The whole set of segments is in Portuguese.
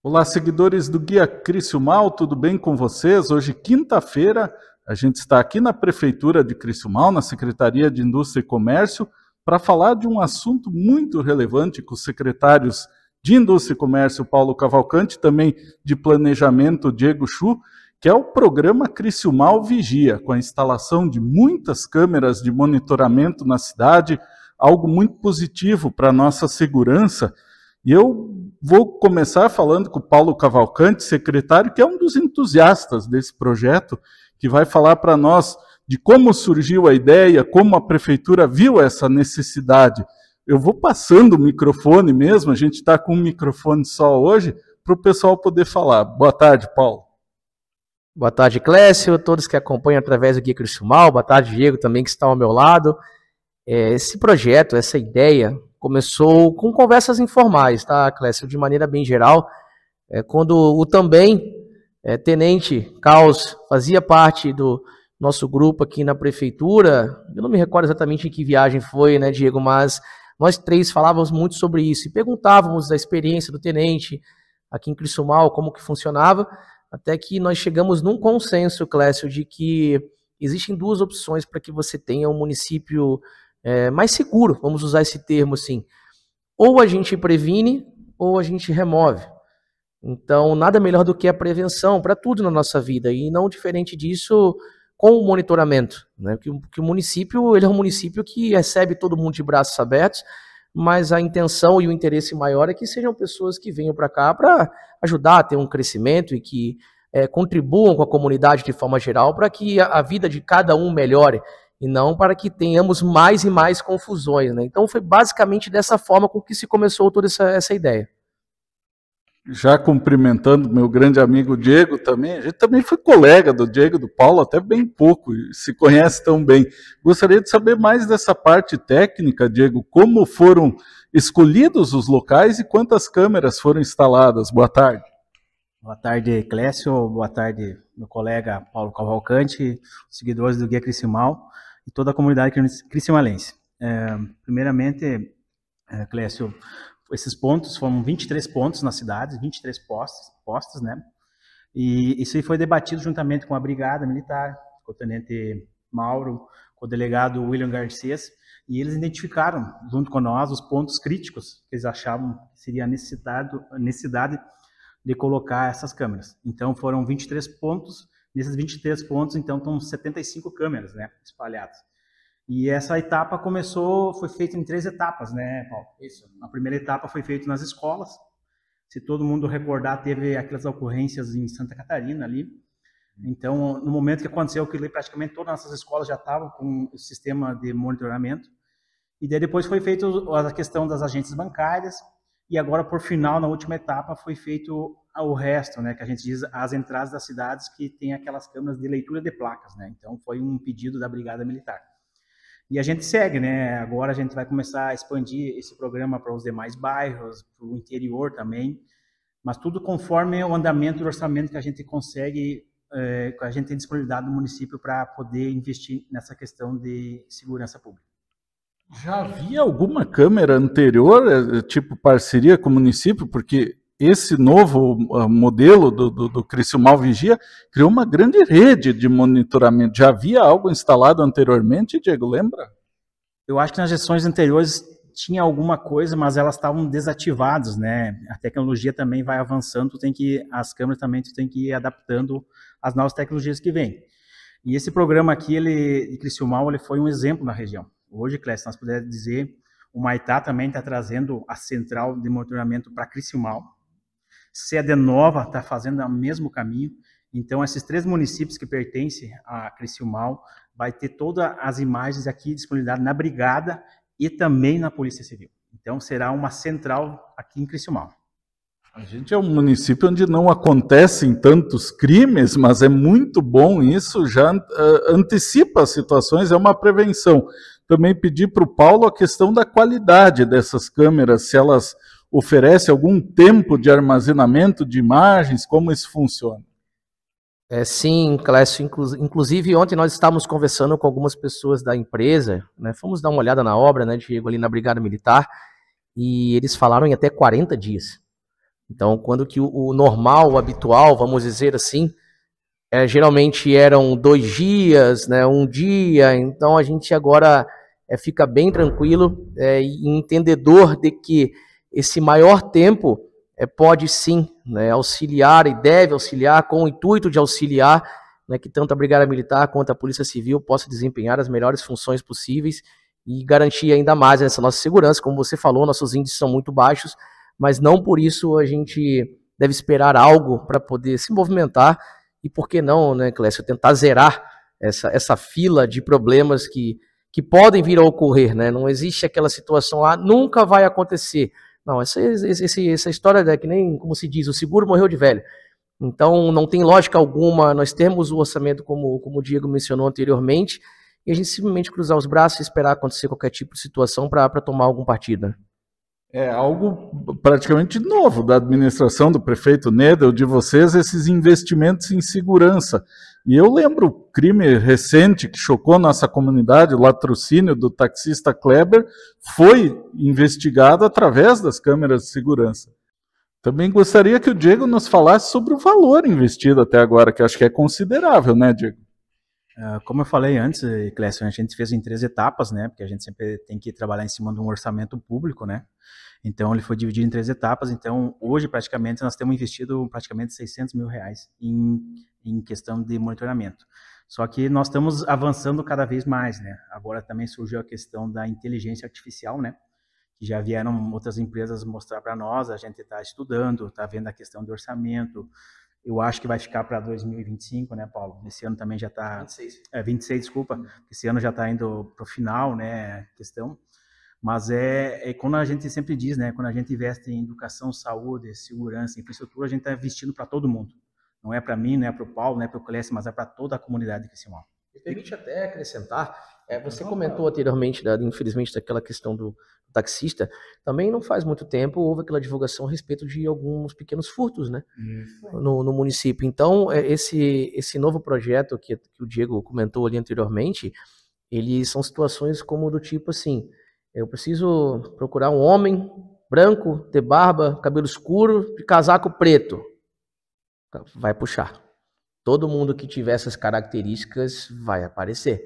Olá, seguidores do Guia Criciúmal, tudo bem com vocês? Hoje, quinta-feira, a gente está aqui na Prefeitura de Criciúmal, na Secretaria de Indústria e Comércio, para falar de um assunto muito relevante com os secretários de Indústria e Comércio, Paulo Cavalcante, também de Planejamento, Diego Chu, que é o programa Criciúmal Vigia, com a instalação de muitas câmeras de monitoramento na cidade, algo muito positivo para a nossa segurança. E eu vou começar falando com o Paulo Cavalcante, secretário, que é um dos entusiastas desse projeto, que vai falar para nós de como surgiu a ideia, como a prefeitura viu essa necessidade. Eu vou passando o microfone mesmo, a gente está com um microfone só hoje, para o pessoal poder falar. Boa tarde, Paulo. Boa tarde, Clécio, todos que acompanham através do Guia Criciúmal. Boa tarde, Diego, também que está ao meu lado. Esse projeto, essa ideia, começou com conversas informais, tá, Clécio? De maneira bem geral, quando o também tenente Caos fazia parte do nosso grupo aqui na prefeitura, eu não me recordo exatamente em que viagem foi, né, Diego, mas nós três falávamos muito sobre isso e perguntávamos da experiência do tenente aqui em Criciúmal, como que funcionava, até que nós chegamos num consenso, Clécio, de que existem duas opções para que você tenha um município mais seguro, vamos usar esse termo assim. Ou a gente previne, ou a gente remove. Então, nada melhor do que a prevenção para tudo na nossa vida, e não diferente disso com o monitoramento, né? Que o município, ele é um município que recebe todo mundo de braços abertos, mas a intenção e o interesse maior é que sejam pessoas que venham para cá para ajudar a ter um crescimento e que contribuam com a comunidade de forma geral para que a vida de cada um melhore, e não para que tenhamos mais e mais confusões, né? Então foi basicamente dessa forma com que se começou toda essa ideia. Já cumprimentando meu grande amigo Diego também, a gente também foi colega do Diego, do Paulo, até bem pouco, e se conhece tão bem. Gostaria de saber mais dessa parte técnica, Diego, como foram escolhidos os locais e quantas câmeras foram instaladas. Boa tarde. Boa tarde, Clécio, boa tarde, meu colega Paulo Cavalcante, seguidores do Guia Criciúmal e toda a comunidade criciumalense. Primeiramente, Clécio, esses pontos foram 23 pontos na cidade, 23 postos, né? E isso aí foi debatido juntamente com a Brigada Militar, com o Tenente Mauro, com o delegado William Garcês, e eles identificaram, junto com nós, os pontos críticos que eles achavam que seria a necessidade de colocar essas câmeras. Então foram 23 pontos, nesses 23 pontos então estão 75 câmeras, né, espalhadas. E essa etapa foi feita em 3 etapas, né, Paulo? Isso. A primeira etapa foi feita nas escolas. Se todo mundo recordar, teve aquelas ocorrências em Santa Catarina ali. Então, no momento que aconteceu aquilo, praticamente todas as nossas escolas já estavam com o sistema de monitoramento. E daí depois foi feita a questão das agências bancárias. E agora, por final, na última etapa, foi feito o resto, né, que a gente diz as entradas das cidades que tem aquelas câmeras de leitura de placas, né? Então, foi um pedido da Brigada Militar. E a gente segue, né? Agora a gente vai começar a expandir esse programa para os demais bairros, para o interior também, mas tudo conforme o andamento do orçamento que a gente consegue, que a gente tem disponibilidade no município para poder investir nessa questão de segurança pública. Já havia alguma câmera anterior, tipo parceria com o município? Porque esse novo modelo do Criciúmal Vigia criou uma grande rede de monitoramento. Já havia algo instalado anteriormente, Diego, lembra? Eu acho que nas gestões anteriores tinha alguma coisa, mas elas estavam desativadas, né? A tecnologia também vai avançando, as câmeras também tem que ir adaptando às novas tecnologias que vêm. E esse programa aqui, de Criciúmal, ele foi um exemplo na região. Hoje, Clécio, nós podemos dizer, o Maitá também está trazendo a central de monitoramento para Criciúmal. Sede Nova está fazendo o mesmo caminho. Então, esses 3 municípios que pertencem a Criciúmal vai ter todas as imagens aqui disponibilizadas na Brigada e também na Polícia Civil. Então, será uma central aqui em Criciúmal. A gente é um município onde não acontecem tantos crimes, mas é muito bom isso, já antecipa as situações, é uma prevenção. Também pedi para o Paulo a questão da qualidade dessas câmeras, se elas oferecem algum tempo de armazenamento de imagens, como isso funciona? Sim, Clécio, inclusive ontem nós estávamos conversando com algumas pessoas da empresa, né? Fomos dar uma olhada na obra, né, Diego, ali na Brigada Militar, e eles falaram em até 40 dias. Então, quando que o normal, o habitual, vamos dizer assim, geralmente eram 2 dias, né, 1 dia, então a gente agora fica bem tranquilo e entendedor de que esse maior tempo pode sim, né, auxiliar e deve auxiliar com o intuito de auxiliar, né, que tanto a Brigada Militar quanto a Polícia Civil possa desempenhar as melhores funções possíveis e garantir ainda mais essa nossa segurança. Como você falou, nossos índices são muito baixos, mas não por isso a gente deve esperar algo para poder se movimentar e, por que não, né, Clécio, tentar zerar essa fila de problemas que podem vir a ocorrer, né? Não existe aquela situação, nunca vai acontecer. Não, essa história é que nem, como se diz, o seguro morreu de velho. Então, não tem lógica alguma nós termos o orçamento, como o Diego mencionou anteriormente, e a gente simplesmente cruzar os braços e esperar acontecer qualquer tipo de situação para tomar algum partido. É algo praticamente novo da administração do prefeito Nedel, de vocês, esses investimentos em segurança. E eu lembro o crime recente que chocou nossa comunidade, o latrocínio do taxista Kleber, foi investigado através das câmeras de segurança. Também gostaria que o Diego nos falasse sobre o valor investido até agora, que acho que é considerável, né, Diego? Como eu falei antes, Clécio, a gente fez em 3 etapas, né? Porque a gente sempre tem que trabalhar em cima de um orçamento público, né? Então ele foi dividido em 3 etapas. Então hoje praticamente nós temos investido praticamente R$600 mil em questão de monitoramento. Só que nós estamos avançando cada vez mais, né? Agora também surgiu a questão da inteligência artificial, né? Que já vieram outras empresas mostrar para nós. A gente está estudando, está vendo a questão do orçamento. Eu acho que vai ficar para 2025, né, Paulo? Esse ano também já está... 26, desculpa. Esse ano já está indo para o final, né, questão. Mas quando a gente sempre diz, né, quando a gente investe em educação, saúde, segurança, infraestrutura, a gente está investindo para todo mundo. Não é para mim, não é para o Paulo, não é para o Clécio, mas é para toda a comunidade criciúmal. Me permite até acrescentar, você comentou anteriormente, infelizmente, daquela questão do taxista. Também não faz muito tempo houve aquela divulgação a respeito de alguns pequenos furtos, né, no município. Então, esse novo projeto que o Diego comentou ali anteriormente, eles são situações como do tipo assim, eu preciso procurar um homem branco, ter barba, cabelo escuro, de casaco preto. Vai puxar. Todo mundo que tiver essas características vai aparecer.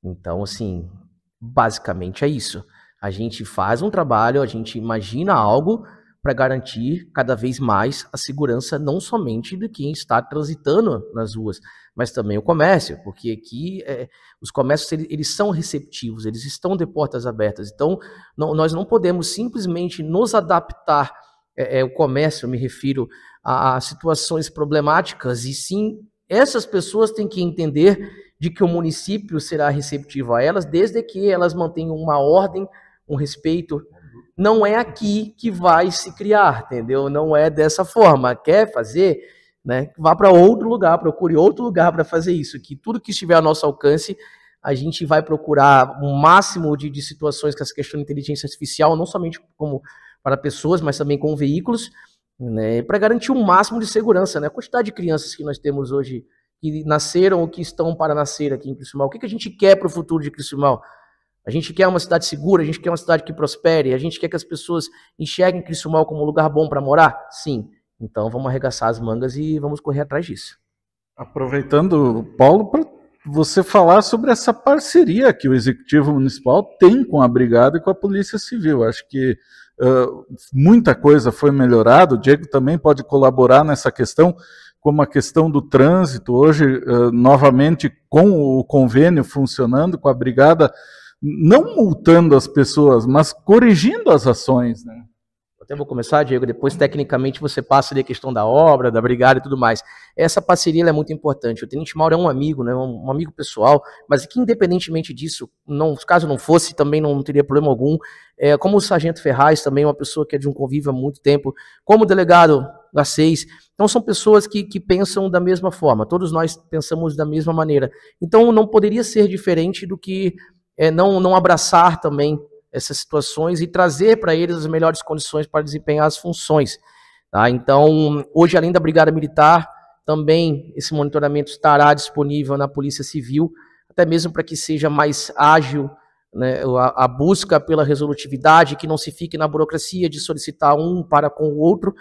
Então, assim, basicamente é isso. A gente faz um trabalho, a gente imagina algo para garantir cada vez mais a segurança não somente de quem está transitando nas ruas, mas também o comércio, porque aqui os comércios eles são receptivos, eles estão de portas abertas. Então, nós não podemos simplesmente nos adaptar, o comércio, me refiro a situações problemáticas, e sim, essas pessoas têm que entender de que o município será receptivo a elas, desde que elas mantenham uma ordem, um respeito. Não é aqui que vai se criar, entendeu? Não é dessa forma. Quer fazer, né? Vá para outro lugar, procure outro lugar para fazer isso. Que tudo que estiver ao nosso alcance, a gente vai procurar o máximo de situações com essa questão de inteligência artificial, não somente como para pessoas, mas também com veículos, né? Para garantir o máximo de segurança, né? A quantidade de crianças que nós temos hoje, que nasceram ou que estão para nascer aqui em Criciúmal. O que a gente quer para o futuro de Criciúmal? A gente quer uma cidade segura, a gente quer uma cidade que prospere, a gente quer que as pessoas enxerguem Criciúmal como um lugar bom para morar? Sim. Então vamos arregaçar as mangas e vamos correr atrás disso. Aproveitando, Paulo, para você falar sobre essa parceria que o Executivo Municipal tem com a Brigada e com a Polícia Civil. Acho que muita coisa foi melhorada, o Diego também pode colaborar nessa questão, como a questão do trânsito, hoje, novamente, com o convênio funcionando, com a Brigada, não multando as pessoas, mas corrigindo as ações, né? Até vou começar, Diego, depois tecnicamente você passa ali a questão da obra, da brigada e tudo mais. Essa parceria é muito importante. O Tenente Mauro é um amigo, né, um amigo pessoal, mas que independentemente disso, caso não fosse, também não teria problema algum. Como o Sargento Ferraz, também uma pessoa que é de um convívio há muito tempo, como o delegado da 6, então são pessoas que pensam da mesma forma, todos nós pensamos da mesma maneira. Então não poderia ser diferente do que não abraçar também essas situações e trazer para eles as melhores condições para desempenhar as funções. Tá? Então, hoje, além da Brigada Militar, também esse monitoramento estará disponível na Polícia Civil, até mesmo para que seja mais ágil, né, a busca pela resolutividade, que não se fique na burocracia de solicitar um para com o outro,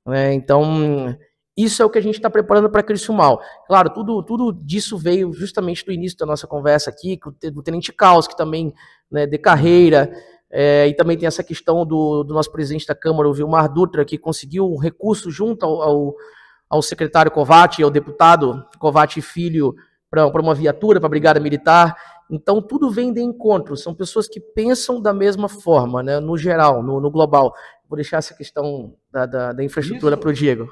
né? Então, isso é o que a gente está preparando para Criciúmal. Claro, tudo disso veio justamente do início da nossa conversa aqui, com o Tenente Caos, que também, né, de carreira, e também tem essa questão do nosso presidente da Câmara, o Vilmar Dutra, que conseguiu um recurso junto ao secretário Covatti, ao deputado Covatti Filho, para uma viatura, para a Brigada Militar. Então, tudo vem de encontro, são pessoas que pensam da mesma forma, né, no geral, no global. Vou deixar essa questão da infraestrutura para o Diego.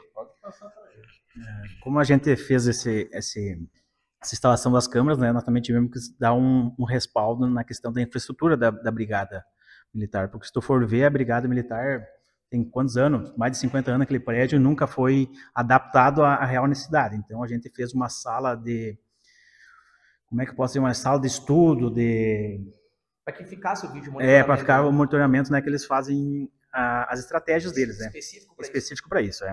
Como a gente fez essa instalação das câmeras, né, nós também tivemos que dar um respaldo na questão da infraestrutura da Brigada Militar, porque se tu for ver, a Brigada Militar tem quantos anos? Mais de 50 anos aquele prédio nunca foi adaptado à real necessidade. Então a gente fez uma sala de... Como é que eu posso dizer? Uma sala de estudo, para que ficasse o vídeo monitoramento. Para ficar o monitoramento, né, que eles fazem as estratégias deles, né? Específico para isso,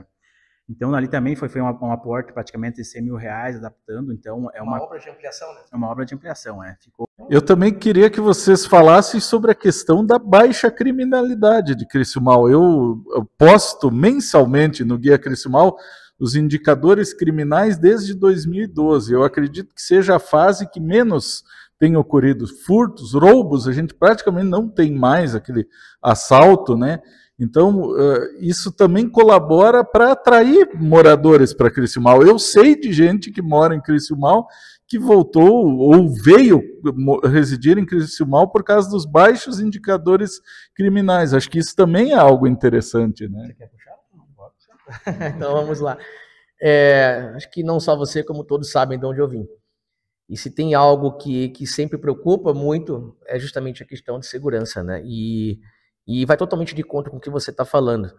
Então, ali também foi um aporte praticamente de R$100 mil, adaptando. Então, é uma obra de ampliação, né? É uma obra de ampliação, Ficou... Eu também queria que vocês falassem sobre a questão da baixa criminalidade de Criciúmal. Eu posto mensalmente no Guia Criciúmal os indicadores criminais desde 2012. Eu acredito que seja a fase que menos tem ocorrido furtos, roubos, a gente praticamente não tem mais aquele assalto, né? Então, isso também colabora para atrair moradores para Criciúmal. Eu sei de gente que mora em Criciúmal que voltou ou veio residir em Criciúmal por causa dos baixos indicadores criminais. Acho que isso também é algo interessante, né? Você quer puxar? Então, vamos lá. Acho que não só você, como todos sabem de onde eu vim. E se tem algo que sempre preocupa muito, é justamente a questão de segurança, né? E vai totalmente de conta com o que você está falando.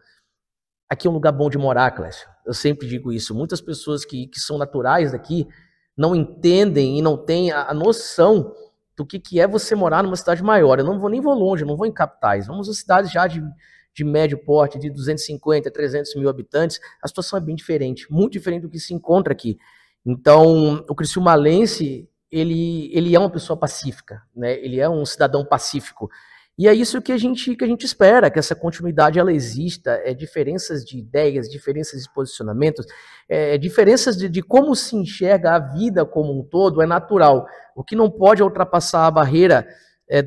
Aqui é um lugar bom de morar, Clécio. Eu sempre digo isso. Muitas pessoas que são naturais daqui não entendem e não têm a noção do que é você morar numa cidade maior. Eu nem vou longe, eu não vou em capitais. Vamos a cidades já de médio porte, de 250, 300 mil habitantes. A situação é bem diferente, muito diferente do que se encontra aqui. Então, o criciumalense, ele é uma pessoa pacífica, né? Ele é um cidadão pacífico. E é isso que a gente espera, que essa continuidade ela exista, diferenças de ideias, diferenças de posicionamentos, diferenças de como se enxerga a vida como um todo é natural. O que não pode é ultrapassar a barreira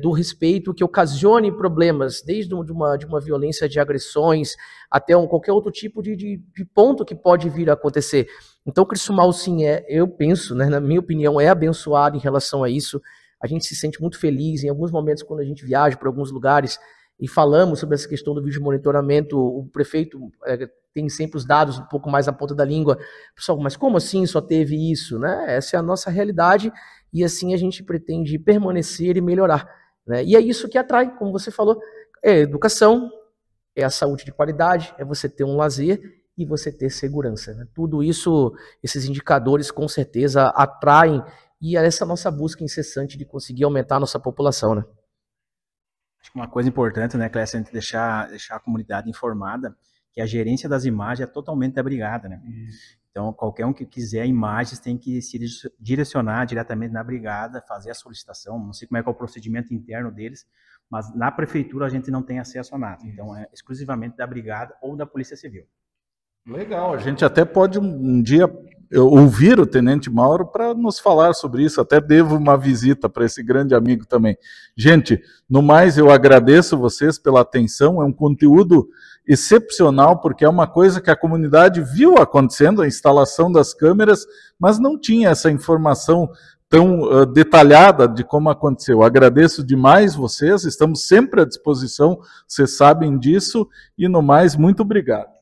do respeito que ocasione problemas, desde de uma violência de agressões até qualquer outro tipo de ponto que pode vir a acontecer. Então, o Criciúmal, sim, eu penso, né, na minha opinião, é abençoado em relação a isso. A gente se sente muito feliz em alguns momentos quando a gente viaja para alguns lugares e falamos sobre essa questão do vídeo monitoramento. O prefeito tem sempre os dados um pouco mais na ponta da língua. Pessoal, mas como assim só teve isso? Né? Essa é a nossa realidade e assim a gente pretende permanecer e melhorar. Né? E é isso que atrai, como você falou, é a educação, é a saúde de qualidade, é você ter um lazer e você ter segurança. Né? Tudo isso, esses indicadores com certeza atraem e é essa nossa busca incessante de conseguir aumentar a nossa população, né? Acho que uma coisa importante, né, Clécio, a gente deixar a comunidade informada que a gerência das imagens é totalmente da Brigada, né? Então, qualquer um que quiser imagens tem que se direcionar diretamente na Brigada, fazer a solicitação. Não sei como é que é o procedimento interno deles, mas na Prefeitura a gente não tem acesso a nada. Então, é exclusivamente da Brigada ou da Polícia Civil. Legal, a gente até pode um dia ouvir o Tenente Mauro para nos falar sobre isso, até devo uma visita para esse grande amigo também. Gente, no mais eu agradeço vocês pela atenção, é um conteúdo excepcional, porque é uma coisa que a comunidade viu acontecendo, a instalação das câmeras, mas não tinha essa informação tão detalhada de como aconteceu. Agradeço demais vocês, estamos sempre à disposição, vocês sabem disso, e no mais, muito obrigado.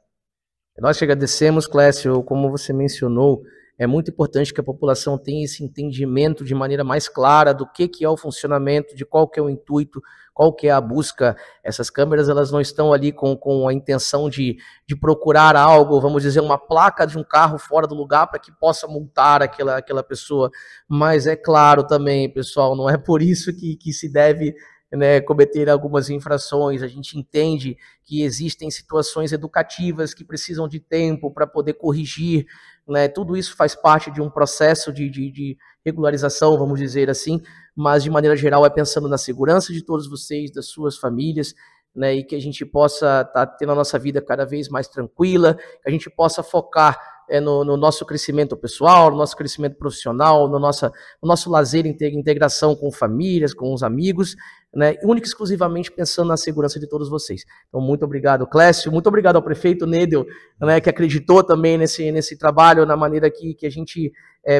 Nós te agradecemos, Clécio, como você mencionou, é muito importante que a população tenha esse entendimento de maneira mais clara do que é o funcionamento, de qual que é o intuito, qual que é a busca. Essas câmeras elas não estão ali com a intenção de procurar algo, vamos dizer, uma placa de um carro fora do lugar para que possa multar aquela pessoa. Mas é claro também, pessoal, não é por isso que se deve cometer algumas infrações. A gente entende que existem situações educativas que precisam de tempo para poder corrigir, né? Tudo isso faz parte de um processo de regularização, vamos dizer assim, mas de maneira geral é pensando na segurança de todos vocês, das suas famílias, né, e que a gente possa estar tendo a nossa vida cada vez mais tranquila, que a gente possa focar no nosso crescimento pessoal, no nosso crescimento profissional, no nosso lazer, integração com famílias, com os amigos, né, única e exclusivamente pensando na segurança de todos vocês. Então, muito obrigado, Clécio, muito obrigado ao prefeito Nedel, né, que acreditou também nesse trabalho, na maneira que a gente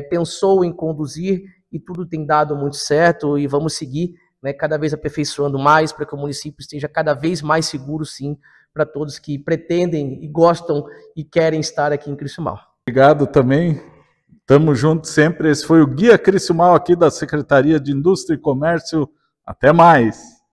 pensou em conduzir, e tudo tem dado muito certo, e vamos seguir, né, cada vez aperfeiçoando mais, para que o município esteja cada vez mais seguro, sim, para todos que pretendem e gostam e querem estar aqui em Criciúmal. Obrigado também. Tamo junto sempre. Esse foi o Guia Criciúmal aqui da Secretaria de Indústria e Comércio. Até mais.